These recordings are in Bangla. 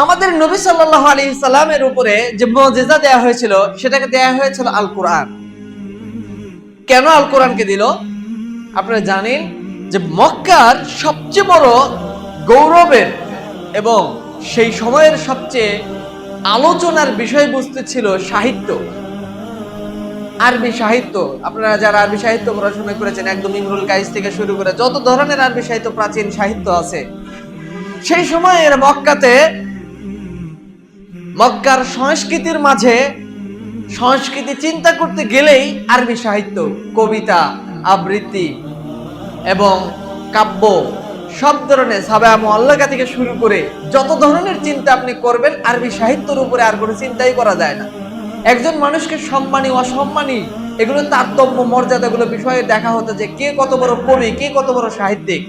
আমাদের নবী সাল্লাল্লাহু আলাইহি সাল্লামের উপরে যে মুজিজা দেয়া হয়েছিল সেটাকে দেয়া হয়েছিল আল কোরআন। কেন আল কোরআনকে দিল? আপনারা জানেন যে মক্কার সবচেয়ে বড় গৌরবের এবং সেই সময়ের সবচেয়ে আলোচনার বিষয়বস্তু ছিল সাহিত্য, আরবি সাহিত্য। আপনারা যারা আরবি সাহিত্য পড়াশোনা করেছেন, একদম ইমরুল কাইস থেকে শুরু করে যত ধরনের আরবি সাহিত্য, প্রাচীন সাহিত্য আছে, সেই সময়ের মক্কার সংস্কৃতির মাঝে সংস্কৃতি চিন্তা করতে গেলেই আরবি সাহিত্য, কবিতা, আবৃত্তি এবং কাব্য, সব ধরনের সাবা মুআল্লাকা থেকে শুরু করে যত ধরনের চিন্তা আপনি করবেন, আরবি সাহিত্যের উপরে আর কোনো চিন্তাই করা যায় না। একজন মানুষকে সম্মানী অসম্মানী এগুলো তারতম্য মর্যাদাগুলো বিষয়ে দেখা হতো যে কে কত বড় কবি, কে কত বড় সাহিত্যিক।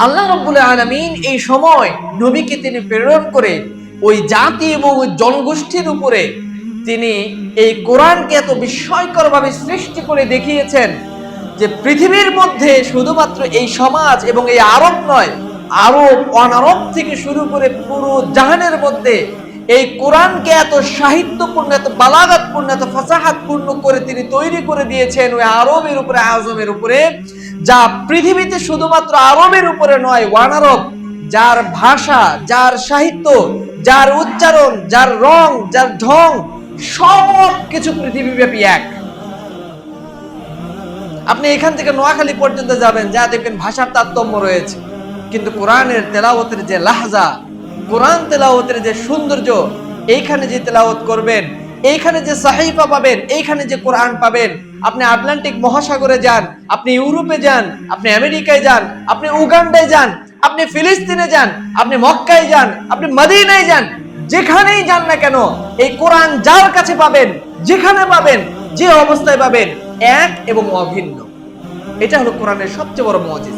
আল্লাহ রাব্বুল আলামিন এই সময় নবীকে তিনি প্রেরণ করে ওই জাতি এবং ওই জনগোষ্ঠীর উপরে তিনি এই কোরআনকে এত বিস্ময়কর ভাবে সৃষ্টি করে দেখিয়েছেন যে পৃথিবীর মধ্যে শুধুমাত্র এই সমাজ এবং এই আরব নয়, আরব অনারব থেকে শুরু করে পুরো জাহানের মধ্যে এই কোরআনকে এত সাহিত্যপূর্ণ, এত বালাগাতপূর্ণ, এত ফাসাহাতপূর্ণ করে তিনি তৈরি করে দিয়েছেন ওই আরবের উপরে, আজমের উপরে, যা পৃথিবীতে শুধুমাত্র আরবের উপরে নয়, ওয়ানারব, যার ভাষা, যার সাহিত্য, যার উচ্চারণ, যার রং, যার ঢং, সব কিছু পৃথিবীব্যাপী এক। আপনি এখান থেকে নোয়াখালী পর্যন্ত যাবেন, যা দেখবেন ভাষার তারতম্য রয়েছে, কিন্তু কোরআনের তেলাওয়াতের যে লাহজা, কোরআন তেলাওয়াতের যে সৌন্দর্য, এইখানে যে তেলাওয়াত করবেন, এইখানে যে সাহিফা পাবেন, এইখানে যে কোরআন পাবেন, আপনি আটলান্টিক মহাসাগরে যান, আপনি ইউরোপে যান, আপনি আমেরিকায় যান, আপনি উগান্ডায় যান, আপনি ফিলিস্তিনে যান, আপনি মক্কায় যান, আপনি মদিনায় যান, যেখানেই যান না কেন এই কোরআন যার কাছে পাবেন, যেখানে পাবেন, যে অবস্থায় পাবেন, এক এবং অভিন্ন। এটা হলো কোরআনের সবচেয়ে বড় মুজিজা।